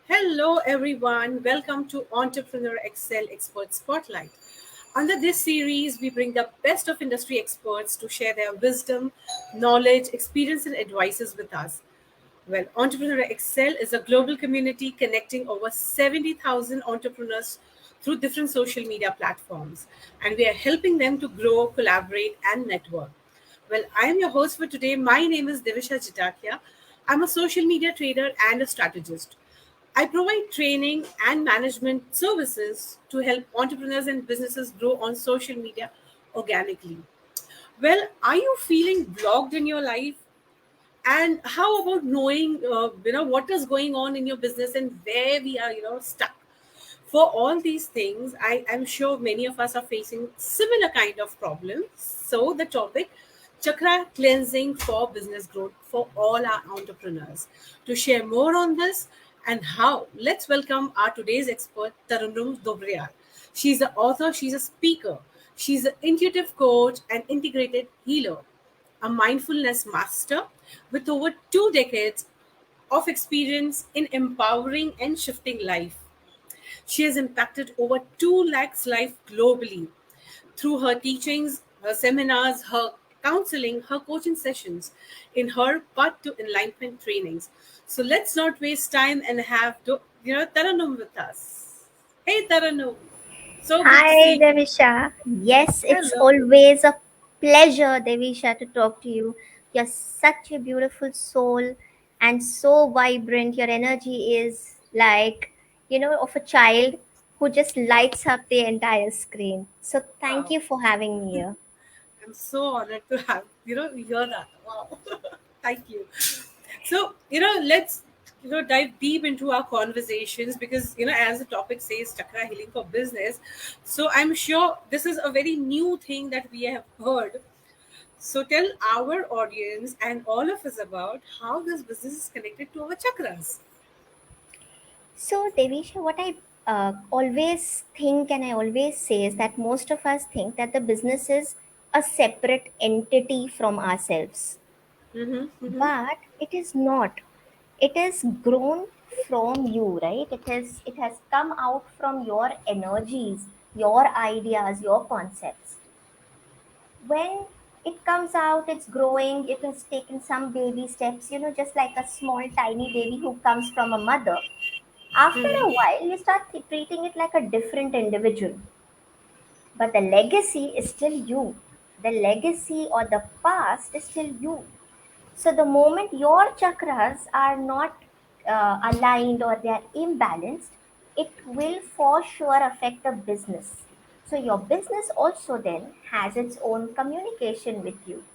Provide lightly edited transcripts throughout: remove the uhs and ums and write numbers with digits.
Hello, everyone. Welcome to Entrepreneur Excel Expert Spotlight. Under this series, we bring the best of industry experts to share their wisdom, knowledge, experience, and advices with us. Well, Entrepreneur Excel is a global community connecting over 70,000 entrepreneurs through different social media platforms, and we are helping them to grow, collaborate, and network. Well, I am your host for today. My name is Devisha Jitakia. I'm a social media trader and a strategist. I provide training and management services to help entrepreneurs and businesses grow on social media organically. Well, are you feeling blocked in your life? And how about knowing, what is going on in your business and where we are, stuck? For all these things, I'm sure many of us are facing similar kind of problems. So the topic, chakra cleansing for business growth for all our entrepreneurs. To share more on this and how, let's welcome our today's expert, Tarunum Dobriyal. She's an author, she's a speaker, she's an intuitive coach and integrated healer, a mindfulness master with over 2 decades of experience in empowering and shifting life. She has impacted over 2 lakhs life globally through her teachings, her seminars, her counseling, her coaching sessions in her path to enlightenment trainings. So let's not waste time and have Taranum with us. Hey Taranum, so good to Hi, see you. Devisha. Yes, it's Hello. always a pleasure, Devisha, to talk to you. You're such a beautiful soul and so vibrant. Your energy is like, of a child who just lights up the entire screen. So thank Wow. you for having me here. I'm so honored to have hear that. Wow, thank you. So let's dive deep into our conversations because as the topic says, chakra healing for business. So I'm sure this is a very new thing that we have heard. So tell our audience and all of us about how this business is connected to our chakras. So, Devisha, what I always think and I always say is that most of us think that the business is a separate entity from ourselves, Mm-hmm, mm-hmm. but it is not. It is grown from you, right? It has come out from your energies, your ideas, your concepts. When it comes out, it's growing, it has taken some baby steps, just like a small tiny baby who comes from a mother. After a while you start treating it like a different individual, but the legacy is still you. The legacy or the past is still you. So the moment your chakras are not aligned or they are imbalanced, it will for sure affect the business. So your business also then has its own communication with you.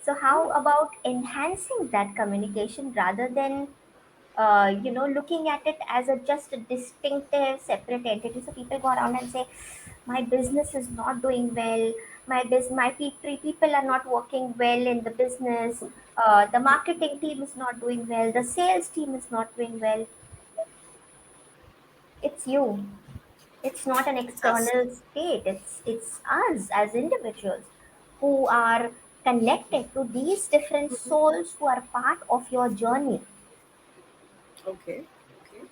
So how Oh, about enhancing that communication rather than looking at it as a just a distinctive separate entity? So people go around and say, my business is not doing well, people are not working well in the business, the marketing team is not doing well, the sales team is not doing well. It's you. It's not an it's us. external state. It's us as individuals who are connected to these different souls who are part of your journey. Okay. Okay.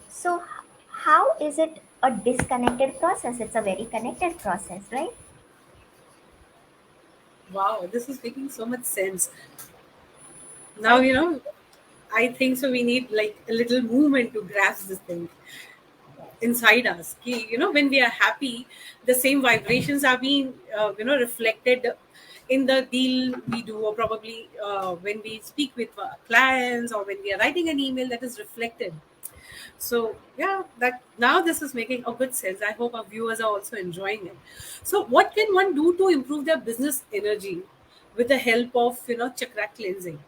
So, how is it a disconnected process? It's a very connected process, right? Wow, this is making so much sense. Now, Right. I think so. We need like a little movement to grasp this thing inside us. When we are happy, the same vibrations are being, reflected in the deal we do, or probably when we speak with clients, or when we are writing an email, that is reflected. So yeah, that now this is making a good sense. I hope our viewers are also enjoying it. So, what can one do to improve their business energy with the help of chakra cleansing?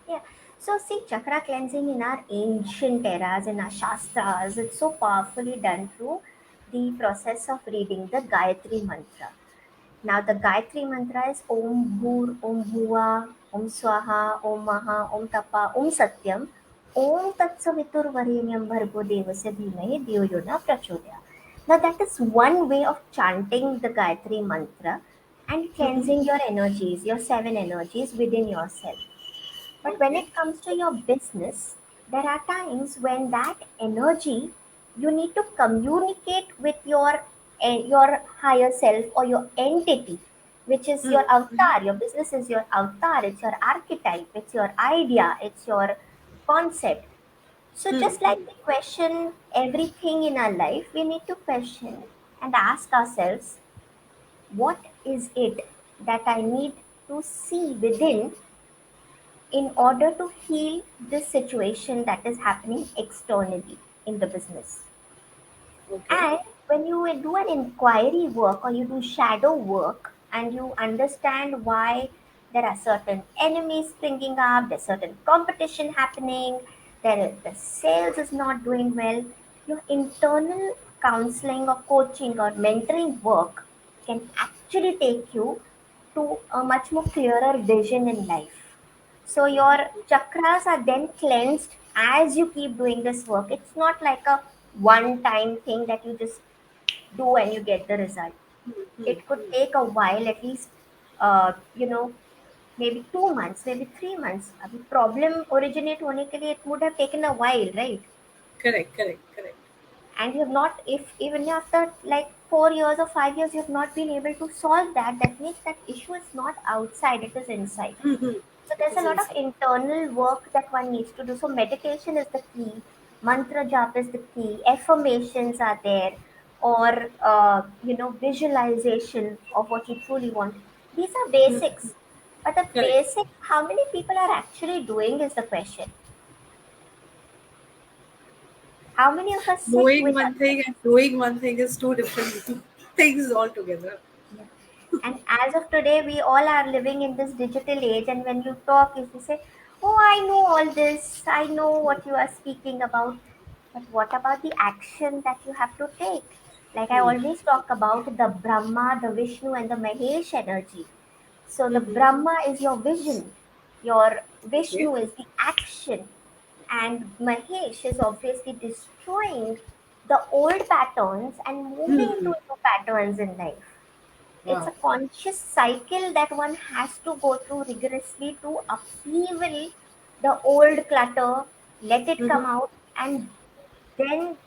Yeah. So, see, chakra cleansing in our ancient eras, in our Shastras, it's so powerfully done through the process of reading the Gayatri Mantra. Now, the Gayatri Mantra is Om Bhur, Om Bhuva, Om Swaha, Om Maha, Om Tapa, Om Satyam, Om Tat Savitur Varenyam Bhargo Devasya Dhimahi Dhiyo Yo Na Prachodaya. Now, that is one way of chanting the Gayatri Mantra and cleansing your energies, your seven energies within yourself. But when Okay. it comes to your business, There are times when that energy you need to communicate with your higher self or your entity, which is Hmm. your avatar. Your business is your avatar, it's your archetype, it's your idea, it's your concept. So Hmm. just like we question everything in our life, we need to question and ask ourselves, what is it that I need to see within in order to heal this situation that is happening externally in the business? Okay. And when you do an inquiry work or you do shadow work and you understand why there are certain enemies springing up, there's certain competition happening, the sales is not doing well, your internal counseling or coaching or mentoring work can actually take you to a much more clearer vision in life. So your chakras are then cleansed as you keep doing this work. It's not like a one time thing that you just do and you get the result. It could take a while, at least, maybe 2 months, maybe 3 months. अभी problem originate होने के लिए it would have taken a while, right? Correct. Correct. Correct. And you have not, if even after like 4 years or 5 years you have not been able to solve that, that means that issue is not outside, it is inside. Mm-hmm. So It there's a is lot of inside. internal work that one needs to do. So meditation is the key, mantra jap is the key, affirmations are there, or visualization of what you truly want. These are basics, but the Correct. basic, how many people are actually doing is the question. How many of us sit Knowing with one thing and doing one thing is two different things altogether. yeah. And as of today, we all are living in this digital age. And when you talk, if you say, "Oh, I know all this, I know what you are speaking about," but what about the action that you have to take? Like I always talk about the Brahma, the Vishnu, and the Mahesh energy. So the Mm-hmm. Brahma is your vision, your Okay. Vishnu is the action, and Mahesh is obviously destroying the old patterns and moving to Hmm. new patterns in life. It's a Wow. conscious cycle that one has to go through rigorously to upheaval the old clutter, let it Mm-hmm. come out, and then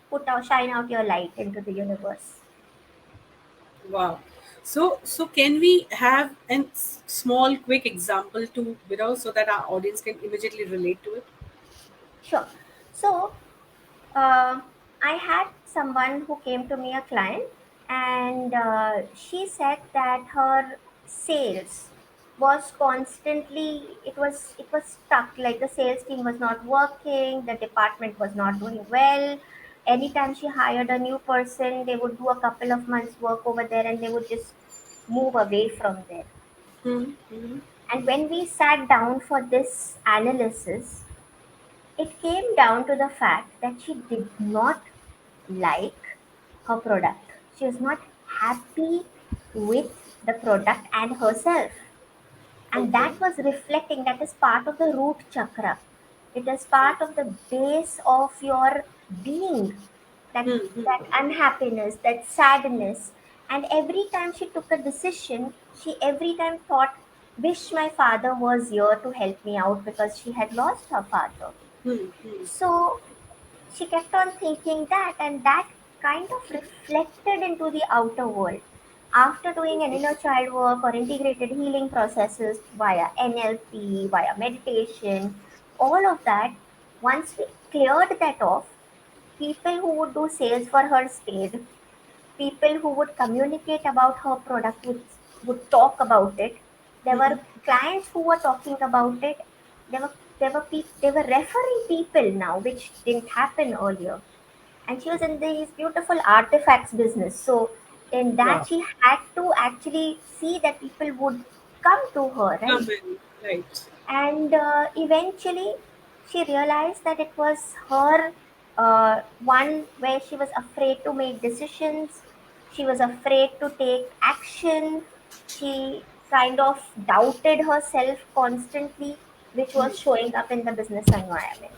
shine out your light into the universe. Wow. So can we have a small, quick example to so that our audience can immediately relate to it? Sure. So, uh, I had someone who came to me, a client, and she said that her sales was constantly, it was stuck, like the sales team was not working, the department was not doing well. Anytime she hired a new person, they would do a couple of months work over there and they would just move away from there. Mm-hmm. And when we sat down for this analysis, it came down to the fact that she did not like her product. She was not happy with the product and herself. And Okay. that was reflecting, that is part of the root chakra. It is part of the base of your being. That Mm-hmm. unhappiness, that sadness. And every time she took a decision, she every time thought, wish my father was here to help me out because she had lost her father. Mm-hmm. So she kept on thinking that, and that kind of reflected into the outer world. After doing an Okay. inner child work or integrated healing processes via NLP, via meditation, all of that, once we cleared that off, people who would do sales for her stayed. People who would communicate about her product would talk about it. There were clients who were talking about it. They were referring people now, which didn't happen earlier. And she was in these beautiful artifacts business. So in that Wow. she had to actually see that people would come to her, right? Come in. Right. And eventually she realized that it was her one where she was afraid to make decisions, she was afraid to take action, she kind of doubted herself constantly, which was showing up in the business environment.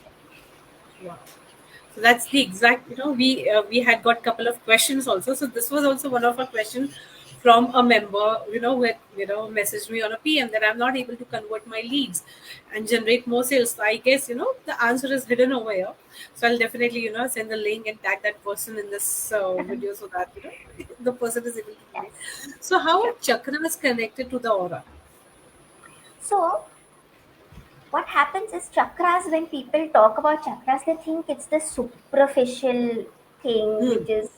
Wow. So that's the exact. We had got couple of questions also. So this was also one of our questions from a member, with messaged me on a PM that I'm not able to convert my leads and generate more sales. So I guess the answer is hidden over here. So I'll definitely send the link and tag that person in this video so that the person is able to do it. Yes, So how sure. are chakras connected to the aura? So what happens is chakras, when people talk about chakras, they think it's the superficial thing Hmm. which is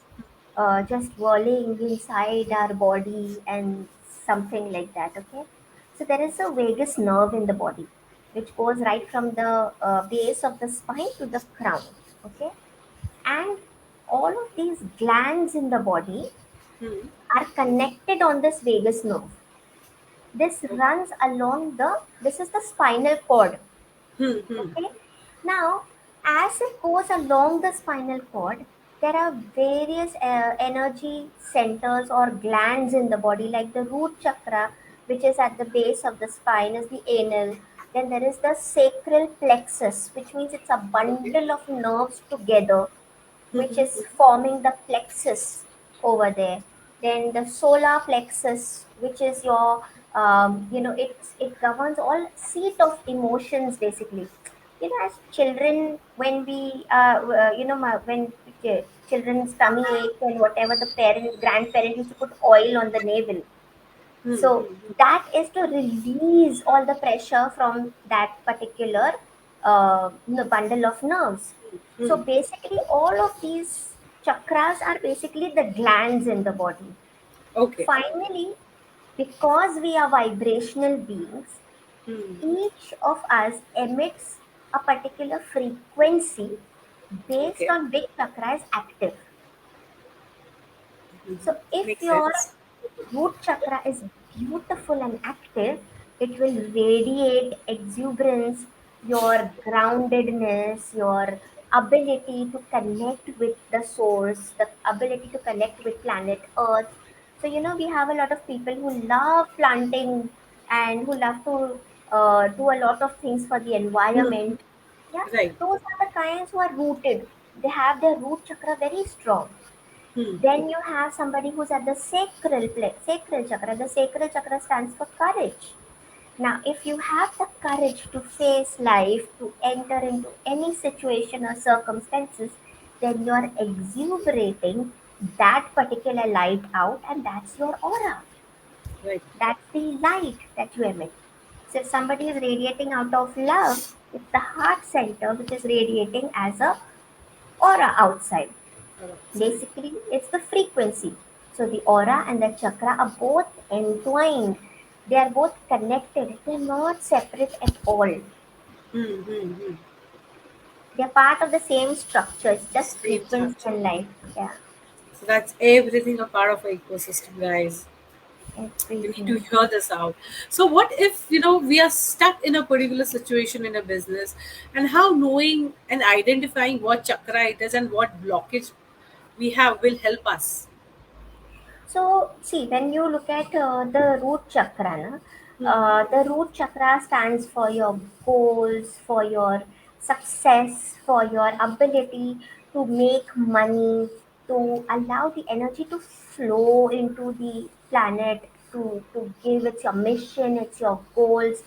just whirling inside our body and something like that. Okay, so there is a vagus nerve in the body which goes right from the base of the spine to the crown. Okay, and all of these glands in the body Hmm. are connected on this vagus nerve. This Okay. runs along the, this is the spinal cord. Hmm. Hmm. Okay. Now, as it goes along the spinal cord, there are various energy centers or glands in the body, like the root chakra, which is at the base of the spine, is the anal. Then there is the sacral plexus, which means it's a Okay. bundle of nerves together, Hmm. which Hmm. is forming the plexus over there. Then the solar plexus, which is your, it governs all seat of emotions basically. As children, when we, when children's tummy ache and whatever, the parent, grandparent used to put oil on the navel. Hmm. So Hmm. that is to release all the pressure from that particular bundle of nerves. Hmm. So Hmm. basically, all of these chakras are basically the glands in the body. Okay. Finally, because we are vibrational beings, Hmm. each of us emits a particular frequency based Okay. on which chakra is active. So if Makes your sense. root chakra is beautiful and active, it will radiate exuberance, your groundedness, your ability to connect with the source, the ability to connect with planet Earth. So, we have a lot of people who love planting and who love to do a lot of things for the Hmm. environment. Yeah, Right. those are the kinds who are rooted. They have their root chakra very strong. Hmm. Then you have somebody who's at the sacral chakra. The sacral chakra stands for courage. Now, if you have the courage to face life, to enter into any situation or circumstances, then you're exuberating that particular light out, and that's your aura. Right. That's the light that you emit. So, if somebody is radiating out of love, it's the heart center which is radiating as a aura outside. Outside. Basically, it's the frequency. So the aura and the chakra are both entwined. They are both connected. They're not separate at all. Hmm. Hmm. Hmm. They're part of the same structure. It's just Same frequency structure. and light. Yeah, So that's everything a part of our ecosystem, guys. You need to everything. hear this out. So what if we are stuck in a particular situation in a business, and how knowing and identifying what chakra it is and what blockage we have will help us. So, see, when you look at the root chakra, na, Hmm. the root chakra stands for your goals, for your success, for your ability to make money, to allow the energy to flow into the planet, to give it's your mission, it's your goals.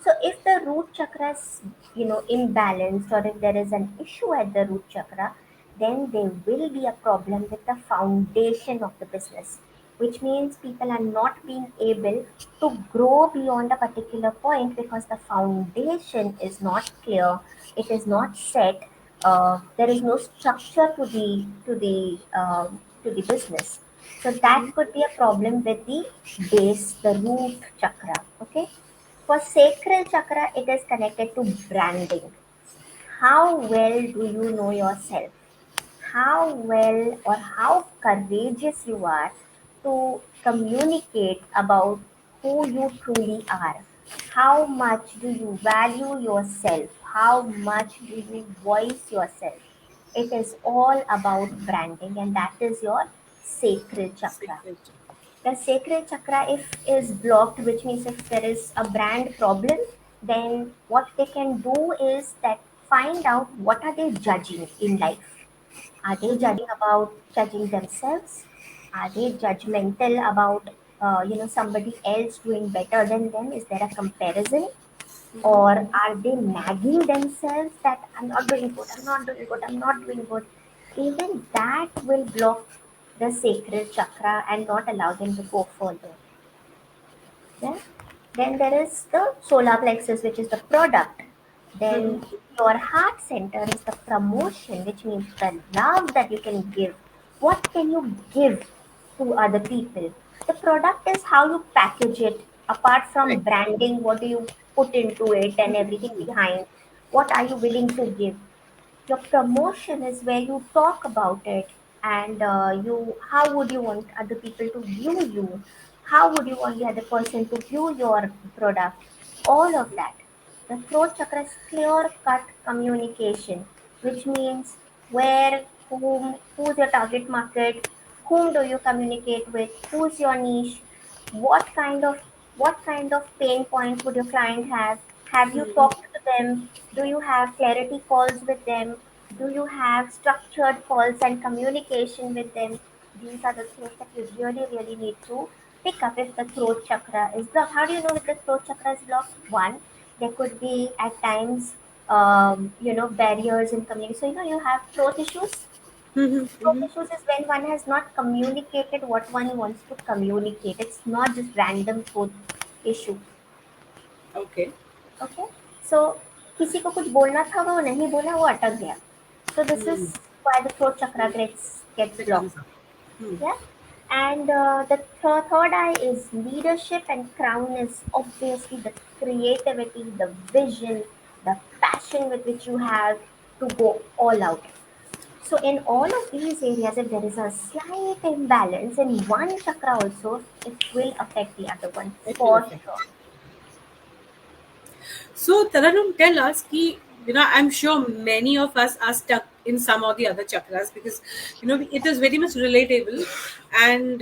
So, if the root chakra is, imbalanced, or if there is an issue at the root chakra, then there will be a problem with the foundation of the business, which means people are not being able to grow beyond a particular point because the foundation is not clear, it is not set, there is no structure to the business. So that could be a problem with the base, the root chakra. Okay. For sacral chakra, it is connected to branding. How well do you know yourself? How well or how courageous you are to communicate about who you truly are. How much do you value yourself? How much do you voice yourself? It is all about branding, and that is your sacral chakra. Secret. The sacral chakra, if is blocked, which means if there is a brand problem, then what they can do is that find out what are they judging in life. Are they Mm-hmm. judging about judging themselves? Are they judgmental about somebody else doing better than them? Is there a comparison? Or are they nagging themselves that I'm not doing good, I'm not doing good, I'm not doing good? Even that will block the sacred chakra and not allow them to go further. Yeah. Then there is the solar plexus, which is the product. Then your heart center is the promotion, which means the love that you can give. What can you give to other people? The product is how you package it. Apart from Right. branding, what do you put into it and everything behind? What are you willing to give? Your promotion is where you talk about it, and you how would you want other people to view you, how would you want the other person to view your product, all of that. The throat chakra is clear cut communication, which means where, who's your target market, whom do you communicate with, who's your niche, what kind of pain points would your client have you talked to them, do you have clarity calls with them, do you have structured calls and communication with them? These are the things that you really really need to pick up if the throat chakra is blocked. How do you know if the throat chakra is blocked? One, there could be at times barriers in communication. So you have throat issues. Throat issues is when one has not communicated what one wants to communicate. It's not just random throat issue. Okay. Okay, so किसी को कुछ बोलना था वो नहीं बोला, वो अटक गया. So this is why the throat chakra gets It blocked. comes up. Hmm. Yeah. And the third eye is leadership, and crown is obviously the creativity, the vision, the passion with which you have to go all out. So in all of these areas, if there is a slight imbalance in one chakra also, it will affect the other one It will for affect. sure. So, Taranum, tell us, I'm sure many of us are stuck in some or the other chakras because, it is very much relatable. And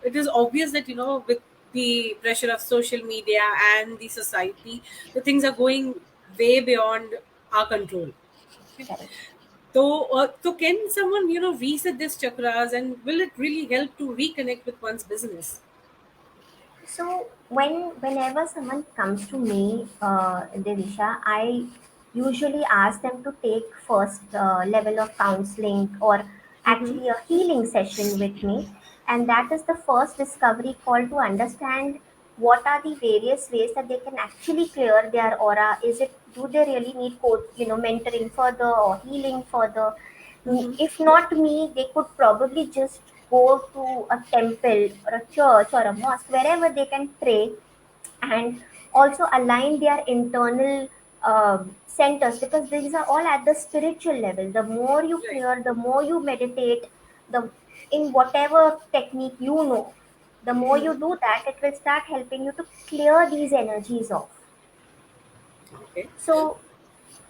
it is obvious that, with the pressure of social media and the society, the things are going way beyond our control. Okay. Correct. So can someone, reset these chakras, and will it really help to reconnect with one's business? So whenever someone comes to me, Devisha, I usually ask them to take first level of counseling or Mm-hmm. actually a healing session with me, and that is the first discovery call to understand what are the various ways that they can actually clear their aura. Is it, do they really need coach, mentoring further or healing further? If not me, they could probably just go to a temple or a church or a mosque, wherever they can pray and also align their internal centers, because these are all at the spiritual level. The more you Right. clear, the more you meditate, the in whatever technique the more you do that, it will start helping you to clear these energies off. Okay. So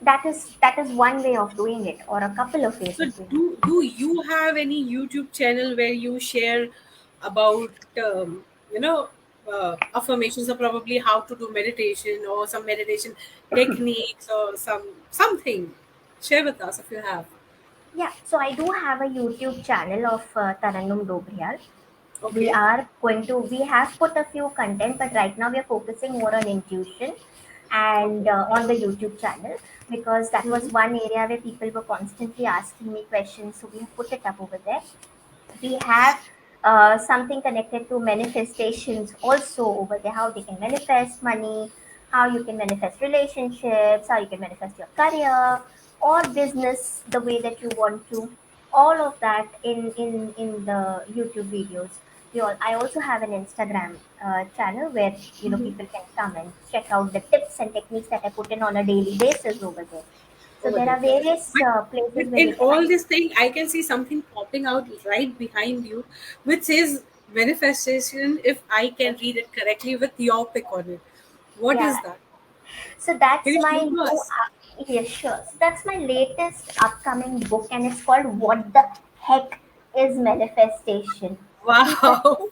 that is one way of doing it, or a couple of ways So of doing do you have any YouTube channel where you share about affirmations, or probably how to do meditation, or some meditation techniques, or something? Share with us if you have. it. Yeah, so I do have a YouTube channel of Tarannum Dobriyal. We Okay. are going to, we have put a few content, but right now we are focusing more on intuition and Okay. on the YouTube channel, because that was Mm-hmm. one area where people were constantly asking me questions. So we have put it up over there. We have something connected to manifestations also over there, how they can manifest money, how you can manifest relationships, how you can manifest your career or business the way that you want to, all of that in the YouTube videos. I also have an Instagram channel where people can come and check out the tips and techniques that I put in on a daily basis over there. So Over there there. are various But, places but where in they can all access. this thing, I can see something popping out right behind you, which says manifestation. If I can read it correctly, with your pick on it, what Yeah. is that? So Can that's you my show to new, us? yes, sure. So that's my latest upcoming book, and it's called "What the Heck Is Manifestation." People Wow.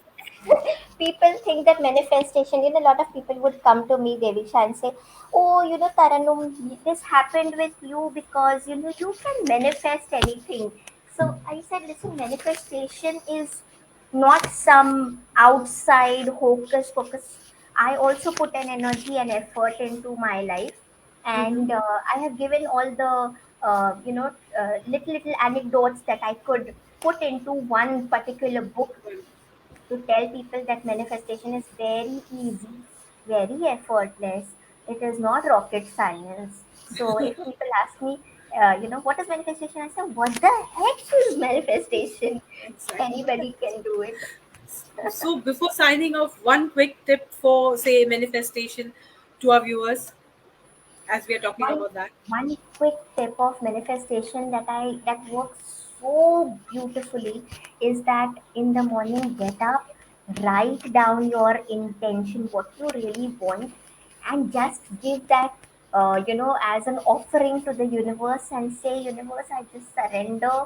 people think that manifestation. A lot of people would come to me, Devisha, and say, "Oh, Taranum, this happened with you because you can manifest anything." So I said, "Listen, manifestation is not some outside hocus pocus. I also put an energy and effort into my life, Mm-hmm. and I have given all the little anecdotes that I could put into one particular book to tell people that manifestation is very easy, very effortless. It is not rocket science. So if people ask me, what is manifestation? I say, what the heck is manifestation? Exactly. Anybody can do it. So, before signing off, one quick tip for, say, manifestation to our viewers as we are talking one about that. one quick tip of manifestation that works so beautifully is that in the morning, get up, write down your intention, what you really want, and just give that as an offering to the universe, and say, universe, I just surrender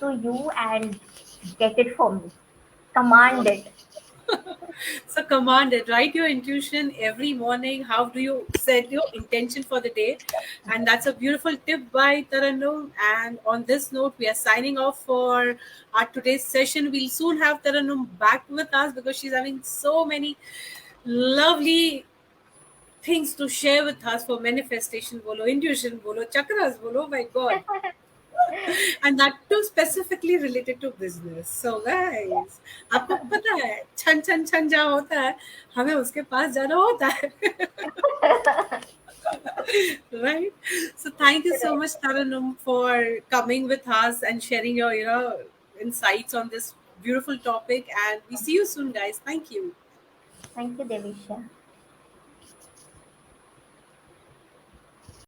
to you and get it for me. Command it. So command it, write your intuition every morning. How do you set your intention for the day? And that's a beautiful tip by Taranum. And on this note, we are signing off for our today's session. We'll soon have Taranum back with us because she's having so many lovely things to share with us for manifestation, bolo, intuition, bolo, chakras, bolo. Oh my God. And that too specifically related to business. So guys, आपको पता है छन छन छन जहाँ होता है हमें उसके पास जाना होता है. Right. So thank you so Right. much, Taranum, for coming with us and sharing your insights on this beautiful topic. And we see you soon, guys. Thank you. Thank you, Devisha.